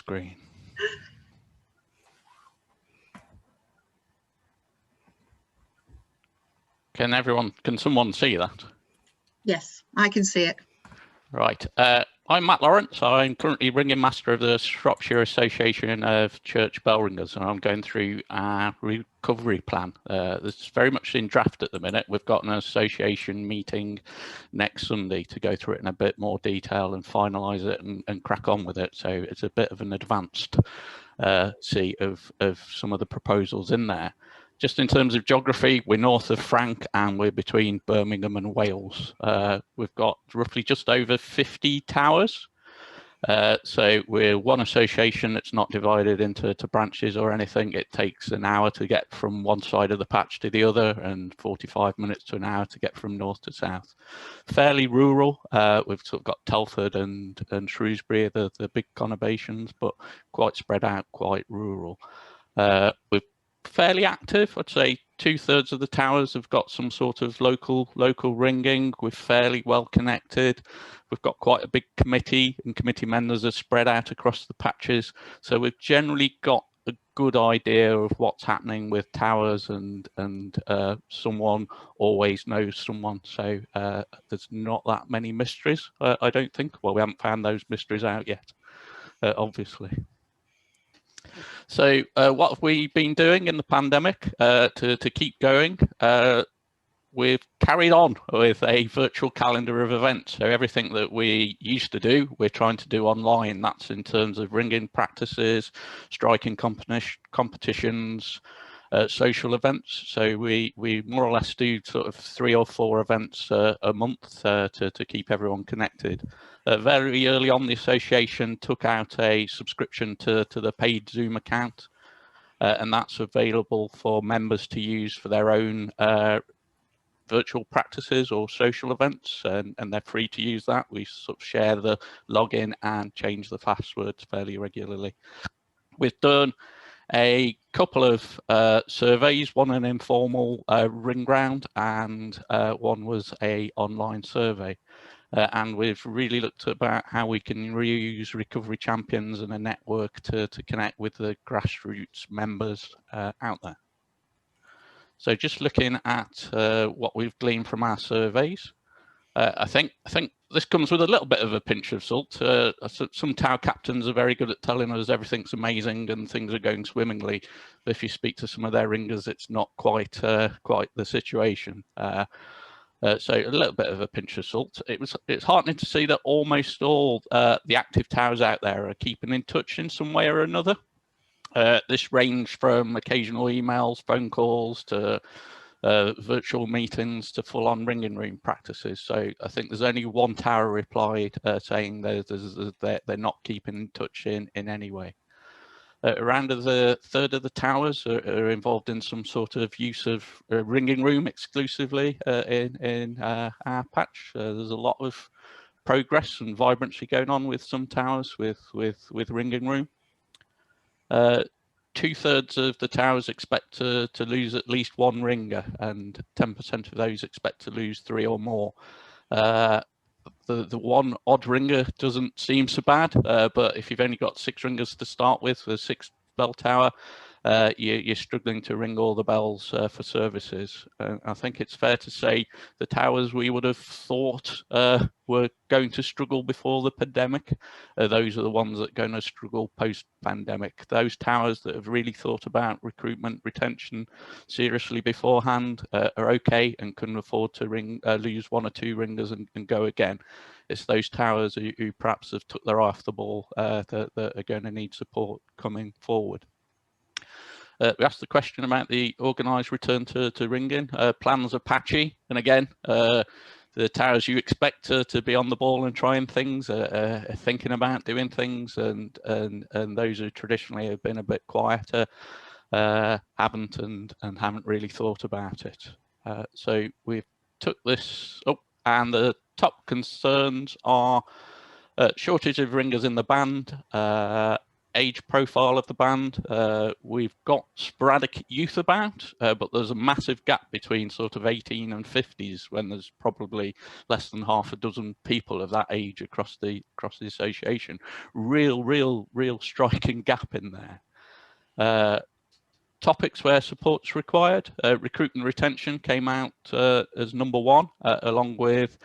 screen. Can someone see that? Yes, I can see it. Right. I'm Matt Lawrence. I'm currently ringing master of the Shropshire Association of Church Bell Ringers, and I'm going through our recovery plan. This is very much in draft at the minute. We've got an association meeting next Sunday to go through it in a bit more detail and finalise it and crack on with it. So it's a bit of an advanced see of some of the proposals in there. Just in terms of geography, we're north of Frank and we're between Birmingham and Wales. We've got roughly just over 50 towers. So we're one association that's not divided into branches or anything. It takes an hour to get from one side of the patch to the other and 45 minutes to an hour to get from north to south. Fairly rural. We've sort of got Telford and Shrewsbury, the big conurbations, but quite spread out, quite rural. We're fairly active. I'd say 2/3 of the towers have got some sort of local ringing. We're fairly well connected. We've got quite a big committee, and committee members are spread out across the patches. So we've generally got a good idea of what's happening with towers, and someone always knows someone. So there's not that many mysteries, I don't think. Well, we haven't found those mysteries out yet, obviously. So what have we been doing in the pandemic to keep going? We've carried on with a virtual calendar of events. So everything that we used to do, we're trying to do online. That's in terms of ringing practices, striking competitions, social events. So we more or less do sort of 3 or 4 events a month to keep everyone connected. Very early on, the association took out a subscription to the paid Zoom account, and that's available for members to use for their own virtual practices or social events, and they're free to use that. We sort of share the login and change the passwords fairly regularly. We've done a couple of surveys, one an informal ring round, and one was a online survey. And we've really looked about how we can reuse recovery champions and a network to connect with the grassroots members out there. So just looking at what we've gleaned from our surveys, I think this comes with a little bit of a pinch of salt. Some tower captains are very good at telling us everything's amazing and things are going swimmingly. But if you speak to some of their ringers, it's not quite the situation. So a little bit of a pinch of salt. It's heartening to see that almost all the active towers out there are keeping in touch in some way or another. This ranged from occasional emails, phone calls, to virtual meetings, to full-on ringing room practices. So I think there's only one tower replied saying they're not keeping in touch in any way. Around a third of the towers are involved in some sort of use of a ringing room exclusively in our patch. There's a lot of progress and vibrancy going on with some towers with ringing room. 2/3 of the towers expect to lose at least one ringer, and 10% of those expect to lose 3 or more. The one odd ringer doesn't seem so bad, but if you've only got 6 ringers to start with, for a 6 bell tower, you're struggling to ring all the bells for services. I think it's fair to say the towers we would have thought were going to struggle before the pandemic, those are the ones that are going to struggle post-pandemic. Those towers that have really thought about recruitment, retention seriously beforehand are okay and can afford to lose 1 or 2 ringers and go again. It's those towers who perhaps have took their eye off the ball that are going to need support coming forward. We asked the question about the organised return to ringing. Plans are patchy, and again, the towers you expect to be on the ball and trying things, thinking about doing things, and those who traditionally have been a bit quieter haven't and haven't really thought about it. So we've took this up, and the top concerns are shortage of ringers in the band, age profile of the band. We've got sporadic youth about, but there's a massive gap between sort of 18 and 50s when there's probably less than half a dozen people of that age across the association. Real striking gap in there. Topics where support's required. Recruit and retention came out as number one, along with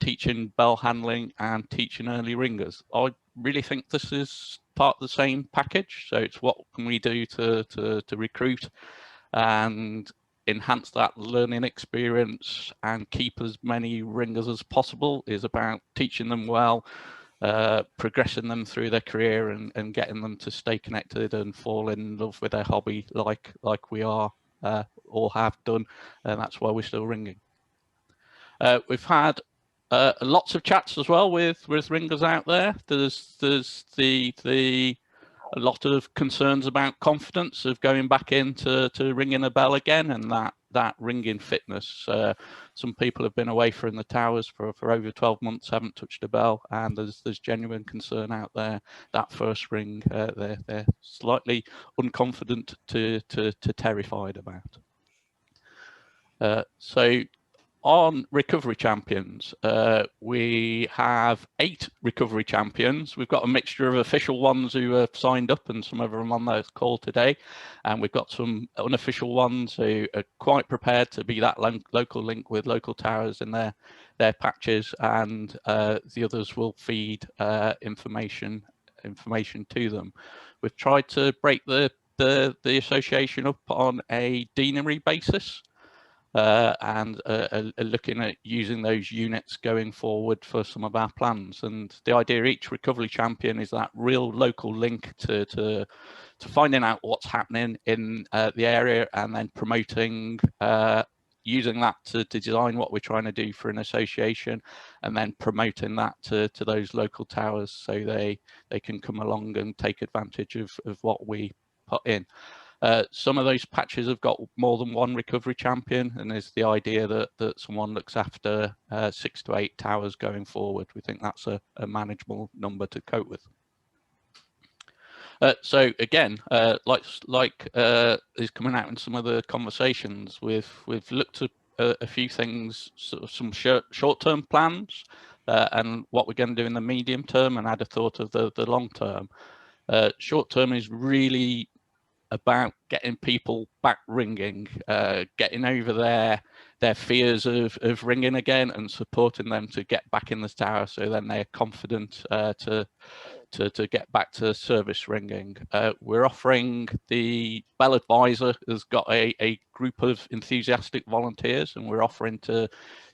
teaching bell handling and teaching early ringers. I really think this is part of the same package. So it's what can we do to recruit and enhance that learning experience and keep as many ringers as possible, is about teaching them well, progressing them through their career and getting them to stay connected and fall in love with their hobby like we are or have done, and that's why we're still ringing. We've had lots of chats as well with ringers out there. There's a lot of concerns about confidence of going back into ringing a bell again, and that ringing fitness. Some people have been away from the towers for over 12 months, haven't touched a bell, and there's genuine concern out there. That first ring, they're slightly unconfident to terrified about. So on recovery champions, we have 8 recovery champions. We've got a mixture of official ones who have signed up and some of them on this call today, and we've got some unofficial ones who are quite prepared to be that local link with local towers in their patches, and the others will feed information to them. We've tried to break the association up on a deanery basis. And looking at using those units going forward for some of our plans. And the idea each recovery champion is that real local link to finding out what's happening in the area, and then promoting, using that to design what we're trying to do for an association, and then promoting that to those local towers so they can come along and take advantage of what we put in. Some of those patches have got more than one recovery champion, and there's the idea that someone looks after 6 to 8 towers going forward. We think that's a manageable number to cope with. So again, like is coming out in some of the conversations, we've looked at a few things, sort of some short-term plans, and what we're going to do in the medium term, and add a thought of the long term. Short term is really about getting people back ringing, getting over their fears of ringing again, and supporting them to get back in the tower, so then they're confident to get back to service ringing. We're offering, the Bell Advisor has got a group of enthusiastic volunteers, and we're offering to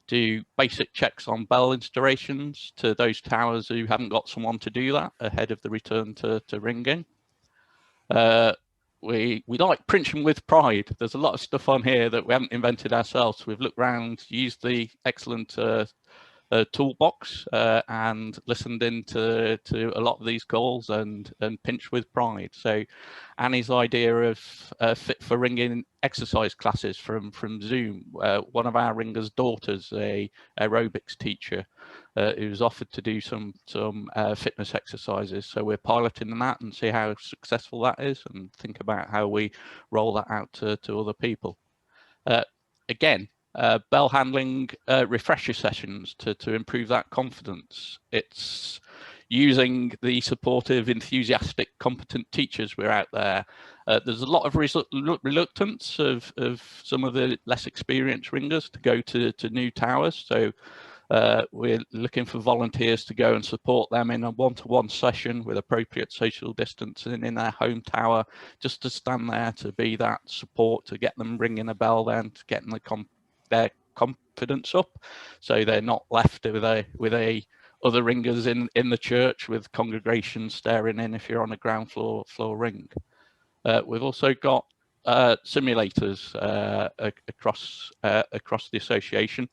do basic checks on bell installations to those towers who haven't got someone to do that ahead of the return to ringing. We like printing with pride. There's a lot of stuff on here that we haven't invented ourselves. We've looked around, used the excellent toolbox, and listened into a lot of these calls and pinched with pride. So Annie's idea of fit for ringing exercise classes from Zoom. One of our ringers' daughters, a aerobics teacher, who's offered to do some fitness exercises. So we're piloting that and see how successful that is, and think about how we roll that out to other people. Again, bell handling refresher sessions to improve that confidence. It's using the supportive, enthusiastic, competent teachers we're out there. There's a lot of reluctance of some of the less experienced ringers to go to new towers. So we're looking for volunteers to go and support them in a one-to-one session with appropriate social distancing in their home tower, just to stand there to be that support, to get them ringing a bell, then to get their confidence up, so they're not left with a other ringers in the church with congregations staring in if you're on a ground floor ring. We've also got simulators across the association.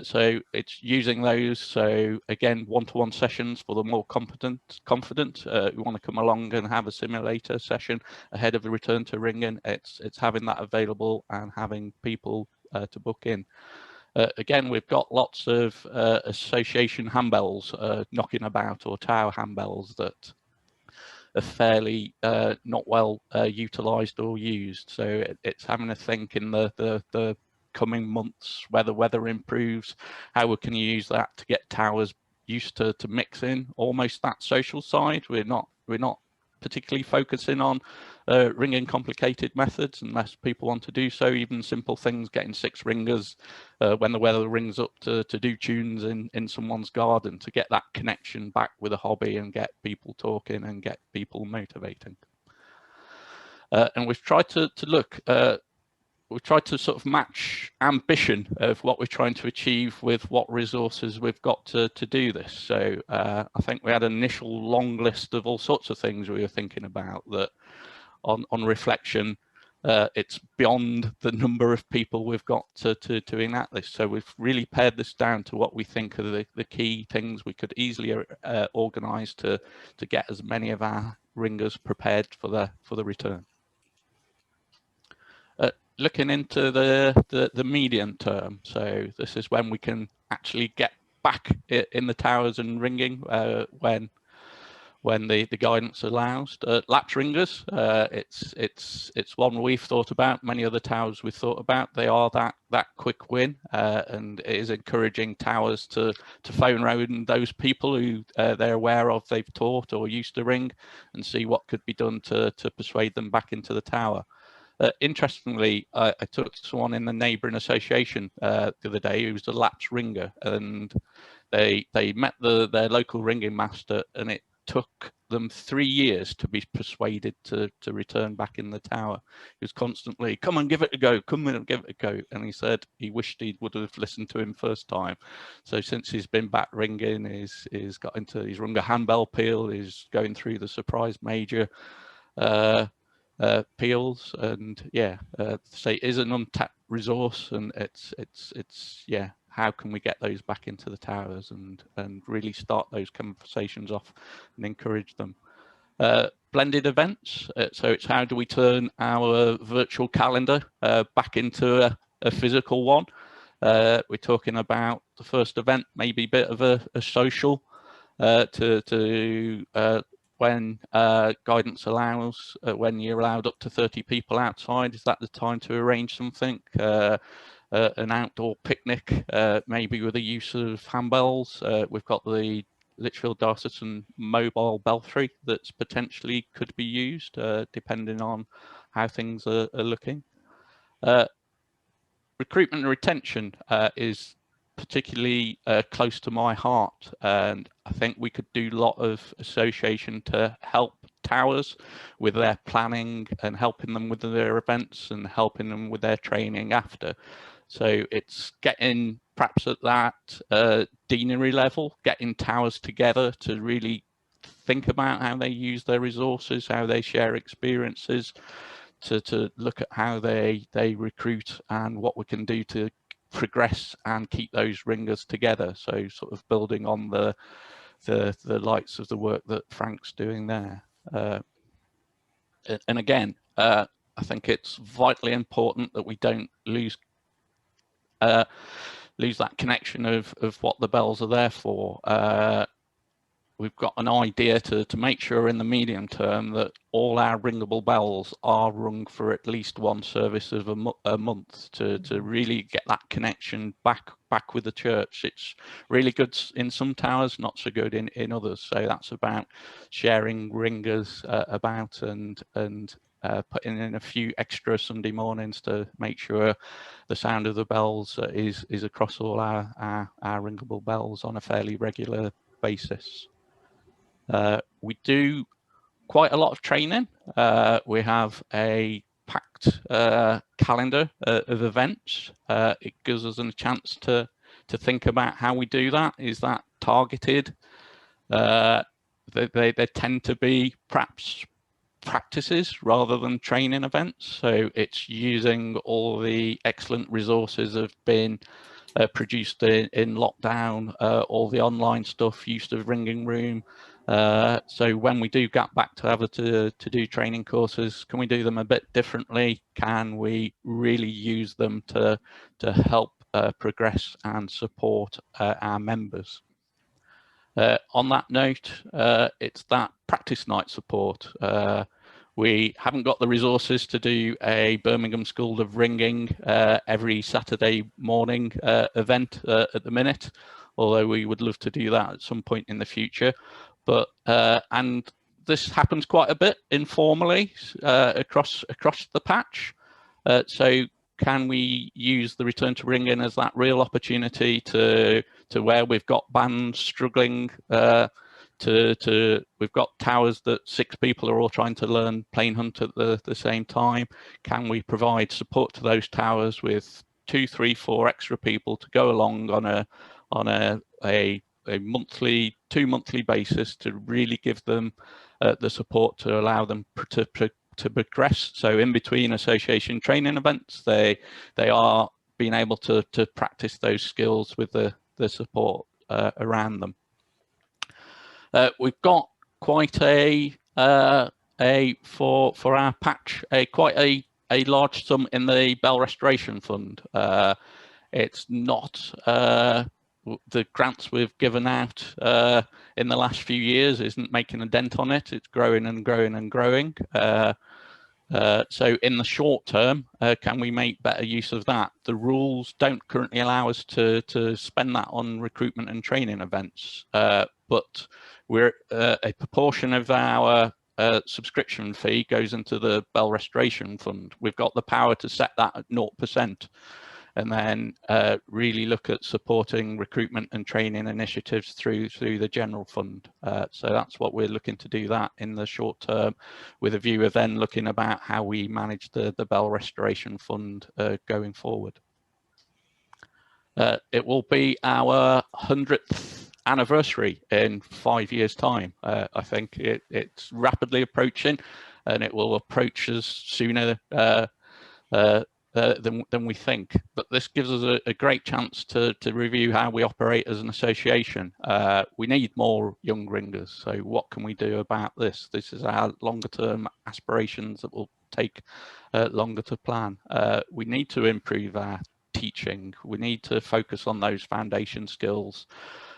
So it's using those. So again, one-to-one sessions for the more confident who want to come along and have a simulator session ahead of the return to ringing. It's having that available and having people to book in. Again, we've got lots of association handbells knocking about, or tower handbells, that fairly not well utilised or used. So it's having a think in the coming months where the weather improves, how we can use that to get towers used to mixing almost that social side. We're not particularly focusing on ringing complicated methods unless people want to do so. Even simple things, getting 6 ringers when the weather rings up to do tunes in someone's garden, to get that connection back with a hobby and get people talking and get people motivating. And we've tried to look, we've tried to sort of match ambition of what we're trying to achieve with what resources we've got to do this. So I think we had an initial long list of all sorts of things we were thinking about that on reflection, it's beyond the number of people we've got to enact this. So we've really pared this down to what we think are the key things we could easily organise to get as many of our ringers prepared for the return. Looking into the medium term, so this is when we can actually get back in the towers and ringing when the guidance allows. Lapse ringers, it's one we've thought about. Many other towers we've thought about. They are that quick win, and it is encouraging towers to phone around those people who they're aware of, they've taught or used to ring, and see what could be done to persuade them back into the tower. Interestingly, I talked to someone in the neighbouring association the other day who was a lapsed ringer, and they met their local ringing master, and it took them 3 years to be persuaded to return back in the tower. He was constantly, come and give it a go, come and give it a go. And he said he wished he would have listened to him first time. So since he's been back ringing, he's got into, he's rung a handbell peal, he's going through the surprise major peals, and yeah, say it is an untapped resource, and it's yeah, how can we get those back into the towers and really start those conversations off and encourage them. Blended events, so it's how do we turn our virtual calendar back into a physical one. We're talking about the first event, maybe a bit of a social when guidance allows, when you're allowed up to 30 people outside, is that the time to arrange something? An outdoor picnic, maybe with the use of handbells. We've got the Lichfield Darciston mobile belfry that's potentially could be used, depending on how things are looking. Recruitment and retention is particularly close to my heart, and I think we could do a lot of association to help towers with their planning and helping them with their events and helping them with their training after. So it's getting perhaps at that deanery level, getting towers together to really think about how they use their resources, how they share experiences, to look at how they recruit and what we can do to progress and keep those ringers together. So sort of building on the lights of the work that Frank's doing there. And again, I think it's vitally important that we don't lose that connection of what the bells are there for. We've got an idea to make sure in the medium term that all our ringable bells are rung for at least one service of a month to really get that connection back with the church. It's really good in some towers, not so good in others. So that's about sharing ringers about and putting in a few extra Sunday mornings to make sure the sound of the bells is across all our ringable bells on a fairly regular basis. We do quite a lot of training. We have a packed calendar of events. It gives us a chance to think about how we do that. Is that targeted? They tend to be perhaps practices rather than training events. So it's using all the excellent resources have been produced in lockdown, all the online stuff, use of ringing room. So when we do get back to have to do training courses, can we do them a bit differently? Can we really use them to help progress and support our members? On that note, it's that practice night support. We haven't got the resources to do a Birmingham School of Ringing every Saturday morning event at the minute, although we would love to do that at some point in the future. But and this happens quite a bit informally across the patch. So can we use the return to ringing as that real opportunity to where we've got bands struggling, we've got towers that 6 people are all trying to learn plain hunt at the same time. Can we provide support to those towers with 2, 3, 4 extra people to go along on a monthly, 2-monthly basis to really give them the support to allow them to progress. So in between association training events, they are being able to practice those skills with the support around them. We've got quite for our patch quite a large sum in the Bell Restoration Fund. It's not the grants we've given out in the last few years isn't making a dent on it. It's growing and growing and growing. So in the short term, can we make better use of that? The rules don't currently allow us to spend that on recruitment and training events, but we're a proportion of our subscription fee goes into the Bell Restoration Fund. We've got the power to set that at 0%. And then really look at supporting recruitment and training initiatives through the general fund. So that's what we're looking to do that in the short term, with a view of then looking about how we manage the Bell Restoration Fund going forward. It will be our 100th anniversary in 5 years' time. I think it's rapidly approaching, and it will approach us sooner than we think. But this gives us a great chance to review how we operate as an association. We need more young ringers, so what can we do about this? This is our longer term aspirations that will take longer to plan. We need to improve our teaching. We need to focus on those foundation skills.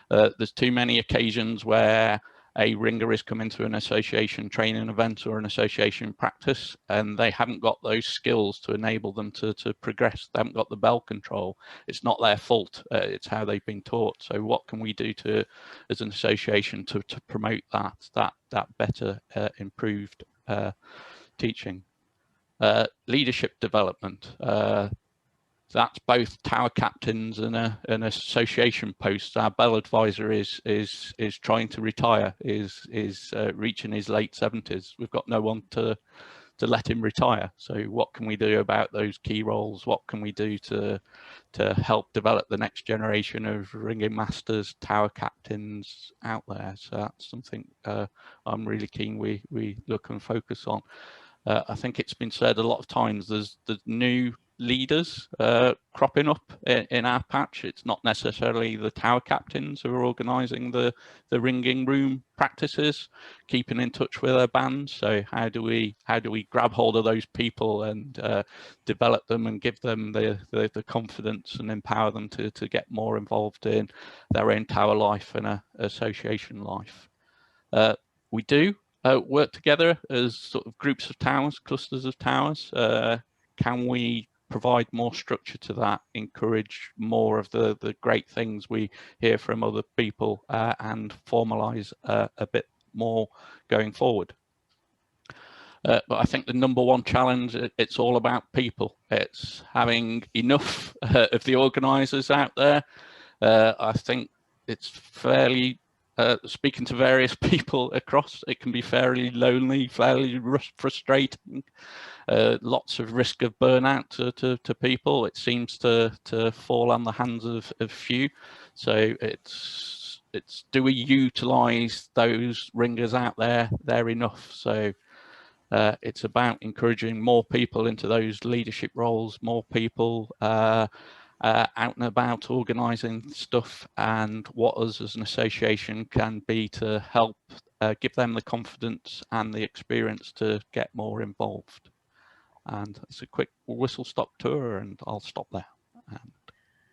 There's too many occasions where a ringer is coming to an association training event or an association practice, and they haven't got those skills to enable them to progress. They haven't got the bell control. It's not their fault. It's how they've been taught. So what can we do as an association to promote that better, improved teaching? Leadership development. That's both tower captains and an association posts. Our bell advisor is trying to retire, is reaching his late 70s. We've got no one to let him retire. So what can we do about those key roles? What can we do to help develop the next generation of ringing masters, tower captains out there? So that's something I'm really keen we look and focus on. I think it's been said a lot of times, there's new leaders cropping up in our patch. It's not necessarily the tower captains who are organising the ringing room practices, keeping in touch with their bands. So how do we grab hold of those people and develop them and give them the confidence and empower them to get more involved in their own tower life and association life? We do work together as sort of groups of towers, clusters of towers. Can we provide more structure to that, encourage more of the great things we hear from other people, and formalise a bit more going forward? But I think the number one challenge, it's all about people. It's having enough of the organisers out there. I think it's fairly, speaking to various people across, it can be fairly lonely, fairly frustrating. Lots of risk of burnout to people. It seems to fall on the hands of few. So it's do we utilise those ringers out there enough? So it's about encouraging more people into those leadership roles, more people out and about organising stuff, and what us as an association can be to help give them the confidence and the experience to get more involved. And it's a quick whistle-stop tour, and I'll stop there.